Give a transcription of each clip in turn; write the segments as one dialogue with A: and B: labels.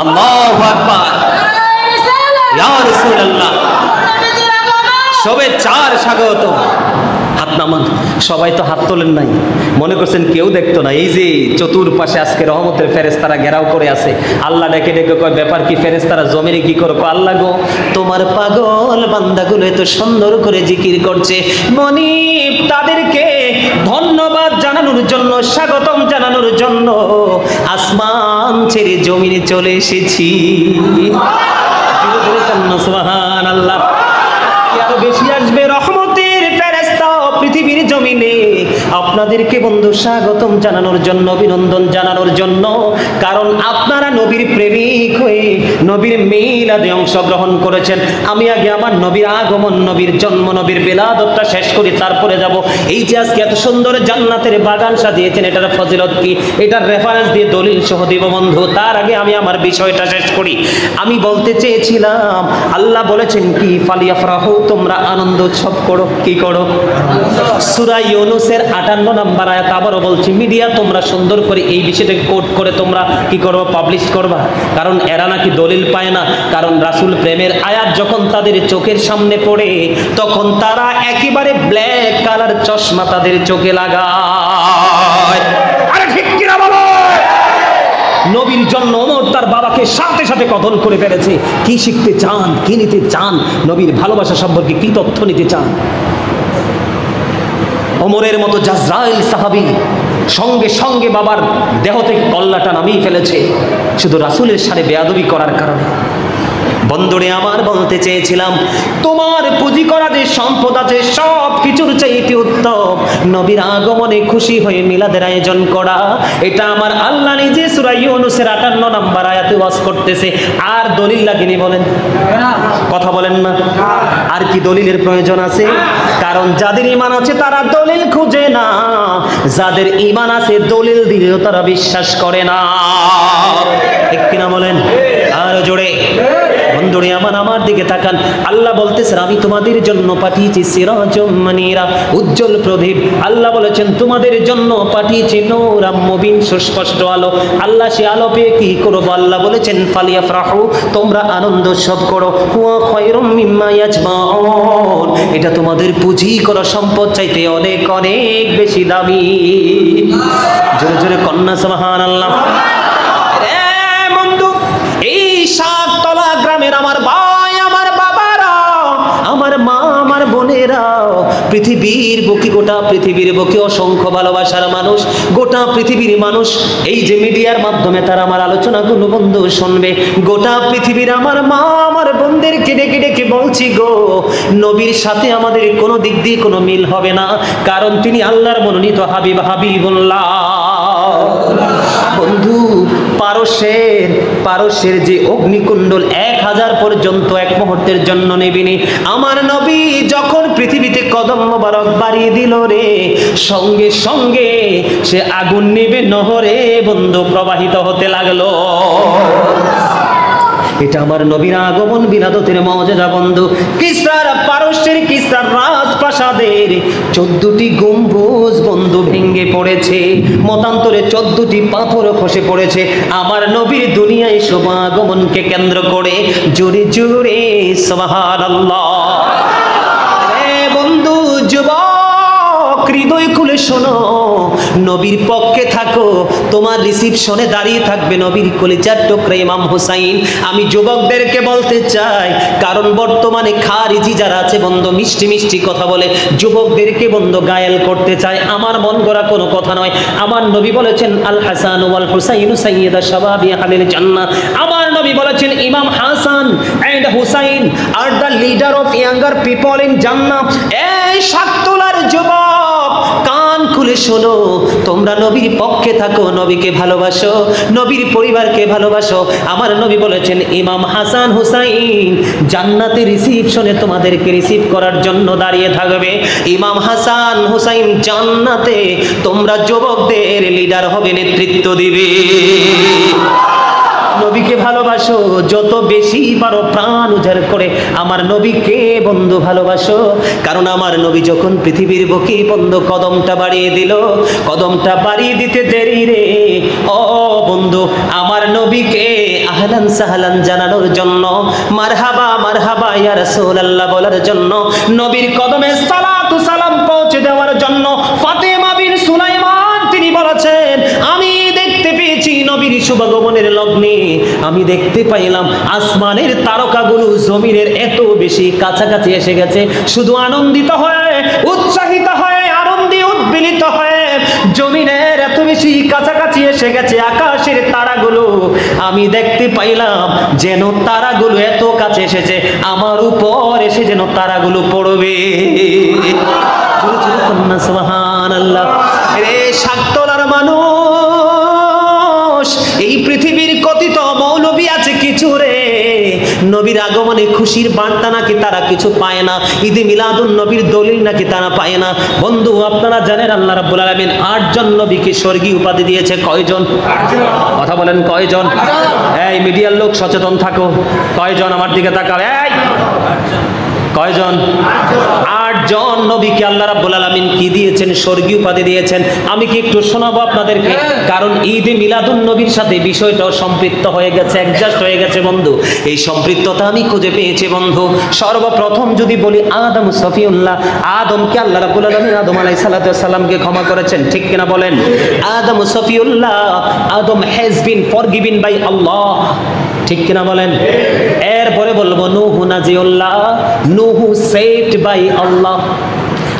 A: আল্লাহু আকবার, ইয়া রাসূলুল্লাহ, শুভেচ্ছার স্বাগত। হাত নামান, সবাই তো হাত তোলেন নাই, মনে করছেন কেউ দেখতো না। এই যে চতুর্পাশে আজকে রহমতের ফেরেশতারা ঘেরাও করে আছে, আল্লাহ ডেকে ডেকে কয় ব্যাপার কি ফেরেশতারা জমিনে কি করো? আল্লাহ গো, তোমার পাগল বান্দাগুলো এত সুন্দর করে জিকির করছে, মনিব তাদেরকে ধন্যবাদ জানানোর জন্য, স্বাগতম জানানোর জন্য আসমান ছেড়ে জমিনে চলে এসেছি। সুবহানাল্লাহ। আরো বেশি আসবে রহমতের ফেরেশতা পৃথিবীর জমিনে আপনাদেরকে বন্ধু স্বাগতম জানানোর জন্য, অভিনন্দন জানানোর জন্য। কারণ আপনারা নবীর প্রেমিক হয়ে নবীর মিলাদে অংশগ্রহণ করেছেন। আমি আগে আমার নবীর আগমন, নবীর জন্ম, নবীর বেলাদতটা শেষ করি, তারপরে যাব। এই যে আজকে এত সুন্দর জান্নাতের বাগান সাজিয়েছেন, এটার ফজিলত কি, এটার রেফারেন্স দিয়ে দলিল সহ দিব বন্ধু। তার আগে আমি আমার বিষয়টা শেষ করি। আমি বলতে চেয়েছিলাম, আল্লাহ বলেছেন কি, ফালিয়াফরাহু, তোমরা আনন্দ উৎসব করো। কি করো? সূরা ইউনূসের 58 নম্বর আয়াত আবারও বলছি, মিডিয়া তোমরা সুন্দর করে এই বিষয়টাকে কোট করে তোমরা কি করবা? পাবলিশ করবা। কারণ এরা নাকি দলিল পায় না। কারণ রাসূল প্রেমের আয়াত যখন তাদের চোখের সামনে পড়ে, তখন তারা একেবারে ব্ল্যাক কালার চশমা তাদের চোখে লাগায়। আরে ঠিক কিনা বলো? নবীর জন্য ওমর তার বাবাকে সাথে সাথে কতল করে ফেলেছে। কি শিখতে চান, কি নিতে চান, নবীর ভালোবাসা সম্পর্কে কি তথ্য নিতে চান? ওমরের মতো জাজরাইল সাহাবী সঙ্গে সঙ্গে বাবার দেহ থেকে কল্লাটা নামিয়ে ফেলেছে, শুধু রাসূলের সাথে বেয়াদবি করার কারণে। বন্ধুরে আমার, বলতে চেয়েছিলাম, তোমার পুঁজি করা যে সম্পদ আছে সব কিছুর চাইতে উত্তম নবীর আগমনে খুশি হয়ে মিলাদের আয়োজন করা। এটা আমার আল্লাহ নিজে সূরা ইউনূসের 58 নম্বর আয়াতে ওয়াজ করতেছে। আর দলিল লাগেনি বলেন? কথা বলেন না। আর কি দলিলের প্রয়োজন আছে? কারণ যাদের ঈমান আছে তারা দলিল খুঁজে না, যাদের ঈমান আছে দলিল দিলেও তারা বিশ্বাস করে না। ঠিক কিনা বলেন? আর জোরে বন্ধুরে আমার দিকে তাকান। আল্লাহ বলতেছেন, আমি তোমাদের জন্য পাঠিয়েছি সিরাজুম মুনীরা, উজ্জ্বল প্রদীপ। আল্লাহ বলেছেন, তোমাদের জন্য পাঠিয়েছি নূরাম মুবিন, সুস্পষ্ট আলো। আল্লাহ সে আলো পেয়ে কি করব? আল্লাহ বলেছেন, ফালিয়াফরাহু, তোমরা আনন্দ উৎসব করো। হুয়া খায়রুম মিম্মা ইয়াজমাউন, এটা তোমাদের পুঁজি করা সম্পদ চাইতে অনেক অনেক বেশি দামি। জোরে জোরে কন্যা সুবহানাল্লাহ। আমার ভাই, আমার বাবারা, আমার মা, আমার বোনেরা, পৃথিবীর বুকে, গোটা পৃথিবীর বুকে অসংখ্য ভালোবাসার মানুষ, গোটা পৃথিবীর মানুষ এই যে মিডিয়ার মাধ্যমে তারা আমার আলোচনাগুলো বন্ধু শুনবে। গোটা পৃথিবীর আমার মা, আমার বোনদেরকে ডেকে ডেকে বলছি গো, নবীর সাথে আমাদের কোনো দিক দিয়ে কোনো মিল হবে না, কারণ তিনি আল্লাহর মনোনীত হাবিব, হাবিবুল্লাহ। বন্ধু, পারস্যের যে অগ্নিকুণ্ডল 1000 পর্যন্ত এক মুহূর্তের জন্য নেবেনি। আমার নবী যখন পৃথিবীতে কদম মোবারক বাড়িয়ে দিল রে, সঙ্গে সঙ্গে সে আগুন নিবে নহরে বন্ধু প্রবাহিত হতে লাগলো। এটা আমার নবীর আগমন বিলাদতের মর্যাদা বন্ধু। পারস্যের কিসরার রাজপ্রাসাদের 14টি গম্বুজ বন্ধু ভেঙে পড়েছে, মতান্তরে 14টি পাথর খসে পড়েছে আমার নবীর দুনিয়ায় শুভাগমনকে কেন্দ্র করে। জোরে জোরে সুবহানাল্লাহ। বন্ধু, যুবক, হৃদয় খুলে শোনো, নবীর পক্ষে থাকো, তোমার রিসিপশনে দাঁড়িয়ে থাকবে নবীর কলিজার টুকরা ইমাম হুসাইন। আমি যুবকদেরকে বলতে চাই, কারণ বর্তমানে খারিজি যারা আছে বন্ধু, মিষ্টি মিষ্টি কথা বলে যুবকদেরকে বন্ধু গায়েল করতে চায়। আমার মন গড়া কোনো কথা নয়। আমার নবী বলেছেন, আল হাসান ওয়াল হুসাইন সাইয়্যিদা শাবাবি আহলিল জান্নাহ। আমার নবী বলেছেন, ইমাম Hasan and Husain are the leader of younger people in Jannah. এই সাততলার যুবক, কান খুলে শোনো, তোমরা নবীর পক্ষে থাকো, নবীকে ভালোবাসো, নবীর পরিবারকে ভালোবাসো। আমার নবী বলেছেন, ইমাম হাসান হুসাইন জান্নাতে রিসিপশনে তোমাদেরকে রিসিভ করার জন্য দাঁড়িয়ে থাকবে। ইমাম হাসান হুসাইন জান্নাতে তোমরা যুবকদের লিডার হবে, নেতৃত্ব দিবে। নবীকে ভালোবাসো, যত বেশি পারো প্রাণ উজাড় করে আমার নবীকে বন্ধু ভালোবাসো। কারণ আমার নবী যখন পৃথিবীর বুকে বন্ধু কদমটা বাড়িয়ে দিল, কদমটা বাড়িয়ে দিতে দেরি রে ও বন্ধু, আমার নবীকে আহলান সাহলান জানানোর জন্য, মারহাবা মারহাবা ইয়া রাসূলুল্লাহ বলার জন্য, নবীর কদমে সালাতু সালাম পৌঁছে দেওয়ার জন্য ফাতেমা বিন সুলাইমান তিনি বলেছেন, আমি দেখতে পেয়েছি নবীর শুভাগমনের লগ্নে আমি দেখতে পাইলাম আসমানের তারকাগুলো জমিনের এত বেশি কাছাকাছি এসে গেছে, শুধু আনন্দিত হয়ে উৎসাহিত হয়ে আনন্দে উদ্বেলিত হয়ে জমিনের এত বেশি কাছাকাছি এসে গেছে আকাশের তারাগুলো, আমি দেখতে পাইলাম যেন তারাগুলো এত কাছে এসেছে আমার উপর এসে যেন তারাগুলো পড়বে। সুবহানাল্লাহ। রে শাকতলার মানুষ, এই পৃথিবীর কথিত মৌলবী আছে কিছু রে, নবীর আগমনে খুশির বার্তা নাকি তারা কিছু পায় না, ঈদে মিলাদুন নবীর দলিল নাকি তারা পায় না। বন্ধু আপনারা জানেন আল্লাহ রাব্বুল আলামিন 8 জন নবীকে স্বর্গীয় উপাধি দিয়েছে। কয়জন? কথা বলেন কয়জন? এই মিডিয়ার লোক সচেতন থাকো, কয়জন আমার দিকে তাকাও, এই কয়জন? 8 জন নবীকে আল্লাহ রাব্বুল আলামিন কি দিয়েছেন? স্বর্গীয় উপাধি দিয়েছেন। আমি কি একটু শোনাবো আপনাদেরকে, কারণ ঈদে মিলাদুন নবীর সাথে বিষয়টাও সম্পৃক্ত হয়ে গেছে, অ্যাডজাস্ট হয়ে গেছে বন্ধু। এই সম্পৃক্ততা আমি খুঁজে পেয়েছি বন্ধু। সর্বপ্রথম যদি বলি আদম সফিউল্লাহ, আদমকে আল্লাহ রাব্বুল আলামিন আদম আলাইহিস সালাতু ওয়াস সালামকে ক্ষমা করেছেন, ঠিক কিনা বলেন? আদম সফিউল্লাহ, Adam has been forgiven by আল্লাহ, ঠিক কিনা বলেন? এরপরে বলবো নূহ নাজিউল্লাহ, নূহ সেভড বাই আল্লাহ।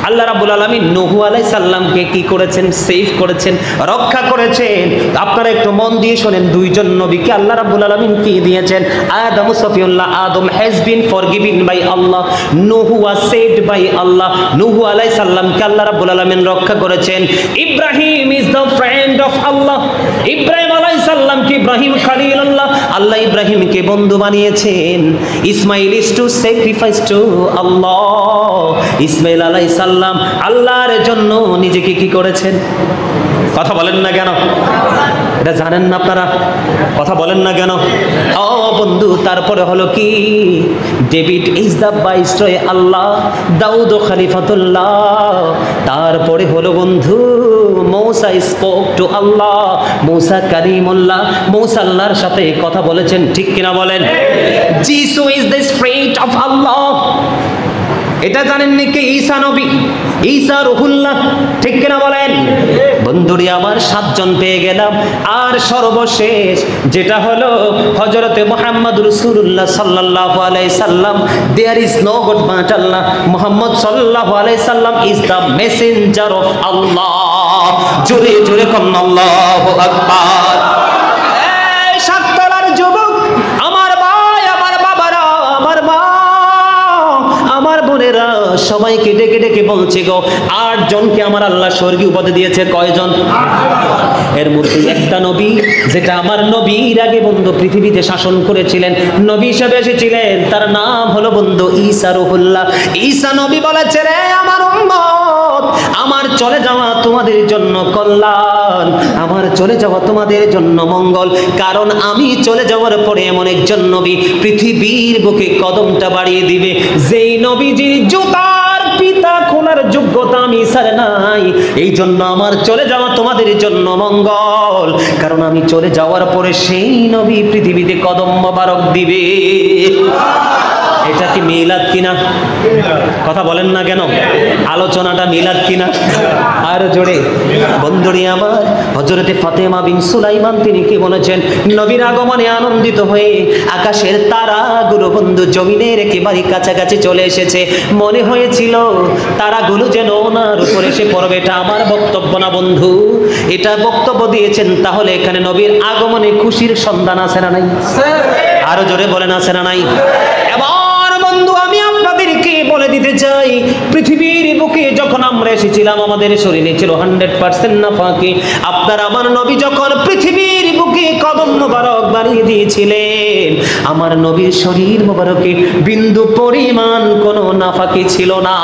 A: আল্লাহ রাব্বুল আলামিন নূহ আলাইহিস সালামকে কি করেছেন? সেভ করেছেন, রক্ষা করেছেন। আপনারা একটু মন দিয়ে শুনেন, 2 জন নবীকে আল্লাহ রাব্বুল আলামিন কি দিয়েছেন? আদম সফিউল্লাহ, Adam has been forgiven by Allah, Nuh was saved by Allah. নূহ আলাইহিস সালামকে আল্লাহ রাব্বুল আলামিন রক্ষা করেছেন। Ibrahim is the friend of Allah, ইব্রাহিম আলাইহিস সালামকে ইব্রাহিম খলিলুল্লাহ, আল্লাহ ইব্রাহিমকে বন্ধু বানিয়েছেন। Ismail is to sacrifice to Allah, ইসমাইল আলাইহিস সালাম আল্লাহর জন্য নিজেকে কি করেছেন? কথা বলেন না কেন? এটা জানেন না আপনারা? কথা বলেন না কেন? ও বন্ধু, তারপরে হলো কি? ডেভিড ইজ দ্য ভাইসরয় আল্লাহ, দাউদ খলিফাতুল্লাহ। তারপরে হলো বন্ধু মূসা স্পোক টু আল্লাহ, মূসা কালিমুল্লাহ, মূসা আল্লাহর সাথে কথা বলেছেন, ঠিক কিনা বলেন? যিশু ইজ দ্য স্পিরিট অফ আল্লাহ। এটা জানেন নাকি? ঈসা নবী, ঈসা রুহুল্লাহ, ঠিক কিনা বলেন? বন্ধুরি আমার 7 জন পেয়ে গেলাম। আর সর্বশেষ যেটা হলো হযরতে মুহাম্মদ রাসূলুল্লাহ সাল্লাল্লাহু আলাইহি সাল্লাম, there is no god but Allah, Muhammad সাল্লাল্লাহু আলাইহি সাল্লাম is the messenger of Allah. জোরে জোরে কোন আল্লাহু আকবার। এই সাততলার যুবক, আমার ভাই, আমার বাবারা, আমার মা, আমার বোনেরা, সবাইকে ডেকে ডেকে বলছে গো, 8 জনকে আমার আল্লাহ স্বর্গীয় উপাধি দিয়েছে। কয়জন? এর মধ্যে একটা নবী, যেটা আমার নবীর আগে বন্ধু পৃথিবীতে শাসন করেছিলেন, নবী হিসেবে এসেছিলেন, তার নাম হলো বন্ধু ঈসা রুহুল্লাহ। ঈসা নবী বলেছে, রে আমার উম্মত, আমার চলে যাওয়া তোমাদের জন্য কল্যাণ, আমার চলে যাওয়া তোমাদের জন্য মঙ্গল। কারণ আমি চলে যাওয়ার পরে এমন একজন নবী পৃথিবীর বুকে কদমটা বাড়িয়ে দিবে, যেই নবীজির জুতার পিতা খোলার যোগ্যতা আমি ঈসার নাই। এই জন্য আমার চলে যাওয়া তোমাদের জন্য মঙ্গল, কারণ আমি চলে যাওয়ার পরে সেই নবী পৃথিবীতে কদম মোবারক দিবে। এটা কি মিলাদ কিনা? কথা বলেন না কেন? আলোচনাটা মিলাদ কিনা? আর জোরে বন্ধুরি আমার, হযরতে ফাতেমা বিন সুলাইমান তিনি কি বলেছেন? নবীর আগমনে আনন্দিত হয়ে আকাশের তারাগুলো বন্ধু জমিনের একেবারে কাছাকাছি চলে এসেছে। মনে হয়েছিল তারাগুলো যেন ওনার উপরে এসে পড়বে। এটা আমার বক্তব্য না বন্ধু, এটা বক্তব্য দিয়েছেন। তাহলে এখানে নবীর আগমনে খুশির সন্ধান আছে না নাই? আরো জোরে বলেন, আছে না নাই? এবার বন্ধু আমি আপনাদেরকে বলে দিতে চাই, পৃথিবীর বুকে যখন আমরা এসেছিলাম আমাদের শরীরে ছিল 100% নাফাকি। আপনার আমার নবী যখন পৃথিবীর বুকে কদম মোবারক বাড়িয়ে দিয়েছিলেন, আমার নবীর শরীর মোবারকে বিন্দু পরিমাণ কোনো নাফাকি ছিল না।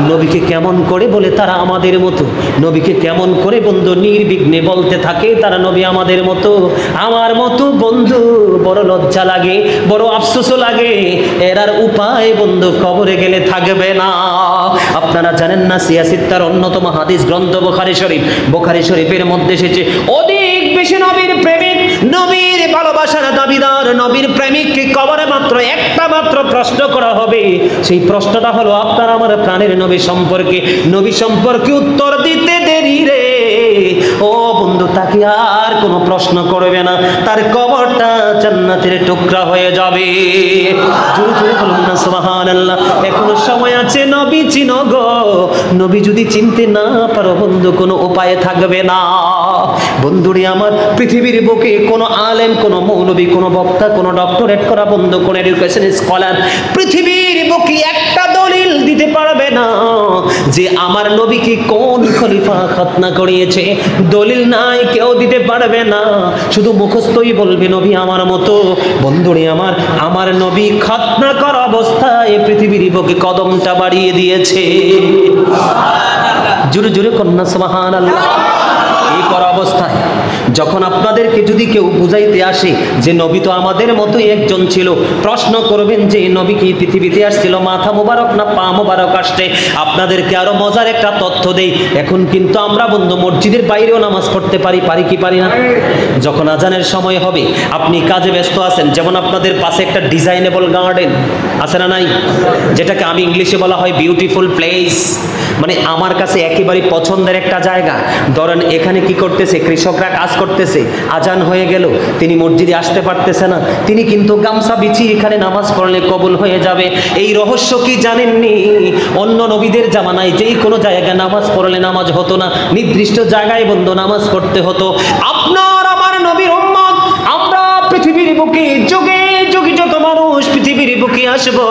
A: নবীকে কেমন করে বলে তারা আমাদের মতো, নবীকে কেমন করে বন্ধু নির্বিঘ্নে বলতে থাকে তারা নবী আমাদের মতো। আমার মতো বন্ধু বড় লজ্জা লাগে, বড় আফসোসও লাগে, এরার উপায় বন্ধু কবরে গেলে থাকবে না। আপনারা জানেন না সিয়াসিত্তার অন্যতম হাদিস গ্রন্থ বুখারী শরীফ, বুখারী শরীফের মধ্যে এসেছে অধিক বেশি নবীর প্রেমিক, নবীর ভালোবাসার দাবিদার, নবীর প্রেমিককে কবরে মাত্র একটা মাত্র প্রশ্ন করা হবে। সেই প্রশ্নটা হলো আপনার আমার প্রাণের নবী সম্পর্কে, নবী সম্পর্কে উত্তর দিতে দেরি রে ও বন্ধু, তাকে আর কোনো প্রশ্ন করবে না, তার কবরটা জান্নাতের টুকরা হয়ে যাবে। জোরে জোরে বলুন না সুবহানাল্লাহ। এখনো সময় আছে, নবী চিনো গো। নবী যদি চিনতে না পারো বন্ধু, কোনো উপায় থাকবে না। বন্ধুরে আমার, পৃথিবীর বুকে কোনো আলেম, কোনো মৌলবী, কোনো বক্তা, কোনো ডক্টরেট করা বন্ধু, কোনো এডুকেশন স্কলার পৃথিবীর বুকে একটা দলিল দিতে পারবে না যে আমার নবীকে কোন খলিফা খতনা করিয়েছে। দলিল নাই, কেউ দিতে পারবে না, শুধু মুখস্থই বলবে নবী আমার মতো। বন্ধুরে আমার, আমার নবী খতনা করা অবস্থায় পৃথিবীর বুকে কদমটা বাড়িয়ে দিয়েছে। জোরে জোরে কন্যা সুবহানাল্লাহ। এই করা অবস্থায় যখন আপনাদেরকে যদি কেউ বুঝাইতে আসে যে নবী তো আমাদের মতোই একজন ছিল, প্রশ্ন করবেন যে নবী কি পৃথিবীতে আসছিল মাথা মোবারক না পা মোবারক আসছে। আপনাদেরকে আরো মজার একটা তথ্য দেই, এখন কিন্তু আমরা বন্ধু মসজিদের বাইরেও নামাজ পড়তে পারি, পারি কি পারি না? যখন আজানের সময় হবে, আপনি কাজে ব্যস্ত আছেন, যেমন আপনাদের পাশে একটা ডিজাইনেবল গার্ডেন আছে না নাই, যেটাকে আমি ইংলিশে বলা হয় বিউটিফুল প্লেস, মানে আমার কাছে একেবারে পছন্দের একটা জায়গা। ধরেন এখানে কি করতেছে, কৃষকরা কাজ করতেছে, আজান হয়ে গেল, তিনি মসজিদে আসতে পারতেছে না, তিনি কিন্তু গামছা বিছিয়ে এখানে নামাজ পড়লে কবুল হয়ে যাবে। এই রহস্য কি জানেননি? অন্য নবীদের জামানায় যেই কোনো জায়গায় নামাজ পড়লে নামাজ হতো না, নির্দিষ্ট জায়গায় বন্ধু নামাজ পড়তে হতো। আপনার আমার নবীর উম্মত আমরা পৃথিবীর বুকে যুগে যুগে যত মানুষ পৃথিবীর বুকে আসবো,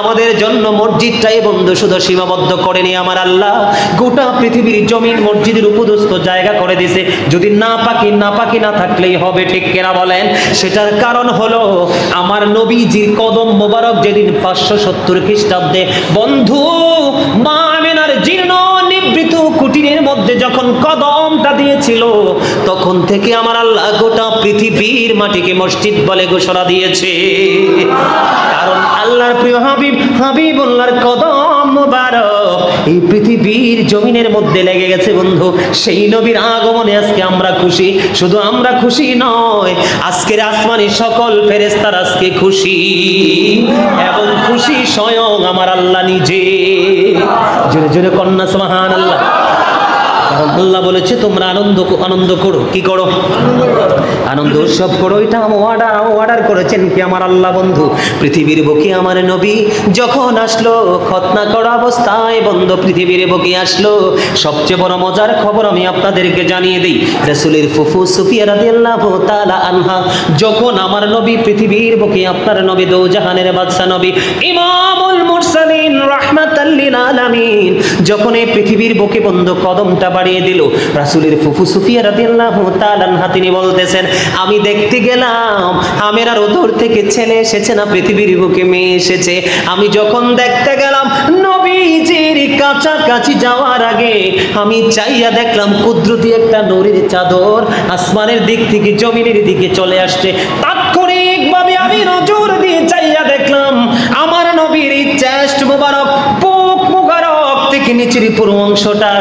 A: আমাদের জন্য মসজিদটাই বন্ধু শুধু সীমাবদ্ধ করেনি আমার আল্লাহ, গোটা পৃথিবীর জমিন মসজিদের উপযুক্ত জায়গা করে দিয়েছে। যদি নাপাকি না থাকলেই হবে, ঠিক কিনা বলেন? সেটার কারণ হলো আমার নবীজির কদম মোবারক যেদিন 570 খ্রিস্টাব্দে বন্ধু মা আমেনার জীর্ণ নিবৃত কুটিরের মধ্যে যখন কদমটা দিয়েছিল, তখন থেকে আমার আল্লাহ গোটা পৃথিবীর মাটিকে মসজিদ বলে ঘোষণা দিয়েছে। কারণ আল্লাহর প্রিয় হাবিবুল্লাহর কদম মোবারক এই পৃথিবীর জমিনের মধ্যে লেগে গেছে বন্ধু। সেই নবীর আগমনে আজকে আমরা খুশি, শুধু আমরা খুশি নয়, আজকের আসমানি সকল ফেরেশতারা আজকে খুশি, এবং খুশি স্বয়ং আমার আল্লাহ নিজে। জোরে জোরে কন্যা সুবহানাল্লাহ। কারণ আল্লাহ বলেছে তোমরা আনন্দ করো। কি করো? আনন্দ উৎসব করো। এটা অর্ডার করেছেন কি আমার আল্লাহ বন্ধু। পৃথিবীর বুকে আমার নবী যখন আসলো, খতনা করা অবস্থায় বন্ধু পৃথিবীর বুকে আসলো। সবচেয়ে বড় মজার খবর আমি আপনাদেরকে জানিয়ে দিই, রাসূলের ফুফু সুফিয়া রাদিয়াল্লাহু তাআলা আনহা যখন আমার নবী পৃথিবীর বুকে, আপনার নবী দোজাহানের বাদশা নবী ইমামুল মুরসালিন রাহমাতাল লিল আলামিন, যখন এই পৃথিবীর বুকে বন্ধু কদমটা বাড়িয়ে দিল, রাসূলের ফুফু সুফিয়া রাদিয়াল্লাহু তাআলা আনহা তিনি বলতেছেন, আমি দেখতে গেলাম আমেরার ওদর থেকে ছেলে এসেছে না পৃথিবীর বুকে মেয়ে এসেছে। আমি যখন দেখতে গেলাম নবীজির কাছাকাছি যাওয়ার আগে আমি চাইয়া দেখলাম কুদরতি একটা নূরের চাদর আসমানের দিক থেকে জমিনের দিকে চলে আসছে। তাৎক্ষণিকভাবে আমি নজর দিয়ে চাইয়া দেখলাম আমার নবীর এই চেস্ট মোবারক, বুক মোবারক থেকে নিচের পুরো অংশটা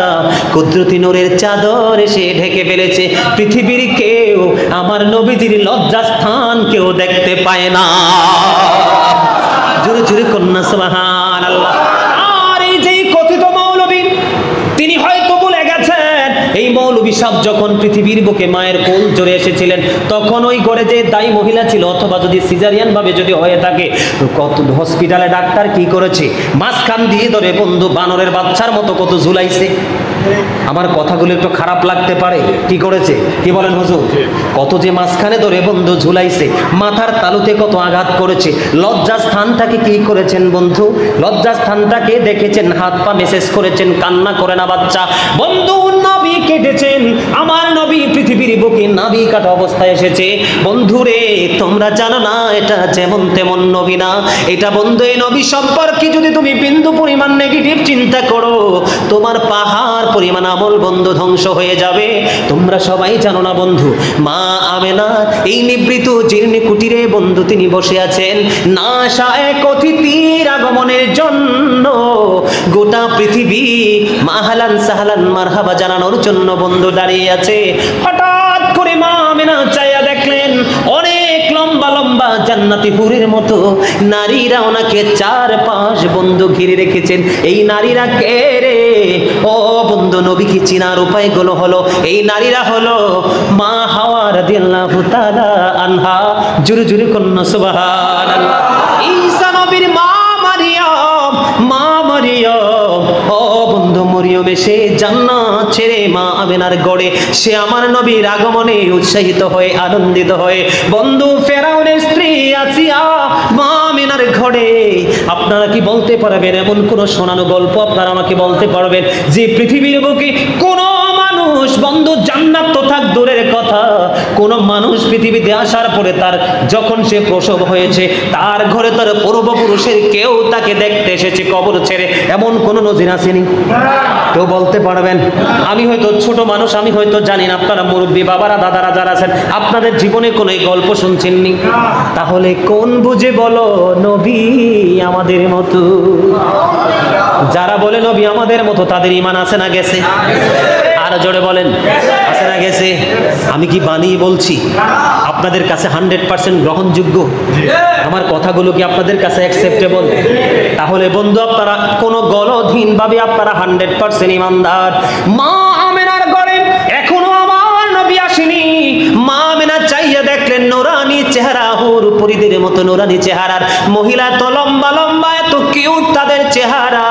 A: কুদরতি নূরের চাদর এসে ঢেকে ফেলেছে। পৃথিবীর কেউ আমার নবীজির লজ্জাস্থান কেউ দেখতে পায় না। জোরে জোরে কন্যা সুবহানাল্লাহ। আর এই যে কথিত মৌলবী, তিনি হয়তো বলে গেছেন এই মৌলবী সাহেব যখন পৃথিবীর বুকে মায়ের কোল জোরে এসেছিলেন, তখন ওই ঘরে যে দায়ী মহিলা ছিল, অথবা যদি সিজারিয়ান ভাবে যদি হয়ে থাকে, কত হসপিটালে ডাক্তার কি করেছে, মাঝখান দিয়ে ধরে বন্ধু বানরের বাচ্চার মতো কত ঝুলাইছে। আমার কথাগুলো একটু খারাপ লাগতে পারে, কি করেছে, কি বলেন হুজুর? কত যে মাঝখানে ধরে বন্ধু ঝুলাইছে, মাথার তালুতে কত আঘাত করেছে, লজ্জাস্থানটাকে কি করেছেন বন্ধু? লজ্জাস্থানটাকে দেখেছেন, হাত পা মেসেজ করেছেন, কান্না করে না বাচ্চা। বন্ধু নবী কেটেছেন, আমার নবী পৃথিবীর বুকে নাভি কাটা অবস্থায় এসেছে। বন্ধুরে তোমরা জানো না এটা যেমন তেমন নবী না, এটা বন্ধু এই নবী সম্পর্কে যদি তুমি বিন্দু পরিমাণ নেগেটিভ চিন্তা করো, তোমার পাহাড় পরিমাণ আমল বন্ধু ধ্বংস হয়ে যাবে। তোমরা সবাই জানো না বন্ধু, মা আমেনা এই নিবৃত জীর্ণ কুটিরে বন্ধু তিনি বসে আছেন, না আসা এক অতিথির আগমনের জন্য গোটা পৃথিবী মাহালান সাহালান মারহাবা জানানোর জন্য বন্ধু দাঁড়িয়ে আছে। হঠাৎ করে মা আমেনা চাইয়া দেখলেন অনেক লম্বা লম্বা জান্নাতি হুরের মতো নারীরা ওনাকে চারপাশ বন্ধু ঘিরে রেখেছেন। এই নারীরা কে রে? ও বন্ধু নবীকে চিনার উপায়গুলো হলো, এই নারীরা হলো মা হাওয়া রাদিয়াল্লাহু তাআলা আনহা। জোরে জোরে কন্যা সুবহানাল্লাহ। ঈসা নবীর মা মারিয়াম, মা মারিয়াম, ও বন্ধু মরিয়ম এসে জান্নাত ছেড়ে মা আমেনার গড়ে সে আমার নবীর আগমনে উৎসাহিত হয়ে আনন্দিত হয়ে বন্ধু ফেরাউনের স্ত্রী আসিয়া মা আমেনার ঘরে। আপনারা কি বলতে পারবেন এমন কোন শোনানো গল্প আপনারা আমাকে বলতে পারবেন যে পৃথিবীর বুকে কোন মানুষ বন্ধু জান্নাত তো থাক দূরের কথা, কোন মানুষ পৃথিবীতে আসার পরে তার যখন সে প্রসব হয়েছে তার ঘরে তার পূর্বপুরুষের কেউ তাকে দেখতে এসেছে কবর ছেড়ে, এমন কোন নজির আসেনি? কেউ বলতে পারবেন? আমি হয়তো ছোট মানুষ, আমি হয়তো জানি না, আপনারা মুরব্বী বাবারা দাদারা যারা আছেন আপনাদের জীবনে কোনো এই গল্প শুনছেননি। তাহলে কোন বুঝে বলো নবী আমাদের মতো? যারা বলে নবী আমাদের মতো তাদের ঈমান আছে না গেছে? আর জোরে বলেন, আছে না গেছে? আমি কি বানিয়ে বলছি? আপনাদের কাছে 100% গ্রহণযোগ্য? আমার কথাগুলো কি আপনাদের কাছে অ্যাকসেপ্টেবল? তাহলে বন্ধু আপনারা কোনো গলদহীন ভাবে আপনারা 100% ইমানদার। মা আমেনার ঘরে এখনো আমার নবী আসেনি। মা আমেনা চাইয়া দেখলেন নুরানি চেহারা, হুর পরিদের মতো নুরানি চেহারার মহিলা, তো লম্বা লম্বা, এত কিউট তাদের চেহারা।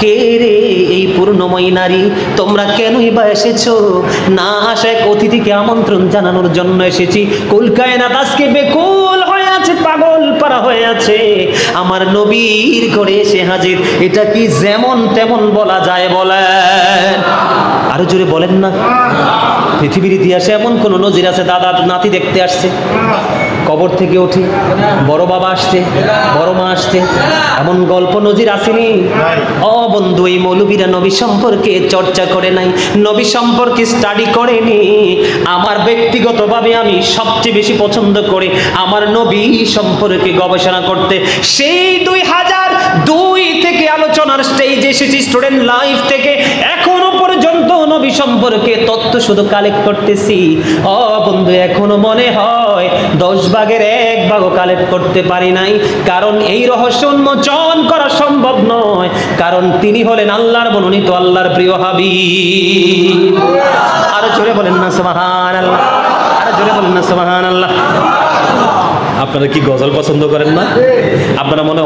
A: কে রে এই পূর্ণময়ী নারী? তোমরা কেনই বা এসেছো? না আসা এক অতিথিকে আমন্ত্রণ জানানোর জন্য এসেছি। কুল কায়নাত আজকে বেকুল হয়ে আছে, পাগল পারা হয়ে আছে, আমার নবীর ঘরে এসে হাজির। এটা কি যেমন তেমন বলা যায়? বলেন, আরো জোরে বলেন না। পৃথিবীর ইতিহাসে এমন কোন নজির আছে দাদা নাতি দেখতে আসছে, কবর থেকে উঠে বড় বাবা আসছে, বড় মা আসছে, এমন গল্প নজির আসেনি? ও বন্ধু এই মৌলবীরা নবী সম্পর্কে চর্চা করে নাই, নবী সম্পর্কে স্টাডি করেনি। আমার ব্যক্তিগতভাবে আমি সবচেয়ে বেশি পছন্দ করি আমার নবী সম্পর্কে গবেষণা করতে। সেই 2002 থেকে আলোচনার স্টেজে এসেছি, স্টুডেন্ট লাইফ থেকে এখনো পর্যন্ত নবী সম্পর্কে তথ্য শুধু কালেক্ট করতেছি। ও বন্ধু এখনো মনে হয় 10 ভাগের 1 ভাগও কালেক্ট করতে পারি নাই, কারণ এই রহস্য উন্মোচন করা সম্ভব নয়, কারণ তিনি হলেন আল্লাহর মনোনীত, আল্লাহর প্রিয় হাবিব। আরো জোরে বলেন না সুবহানাল্লাহ, আরো জোরে বলেন না সুবহানাল্লাহ। আপনারা কি গজল পছন্দ করেন না? আপনারা মনে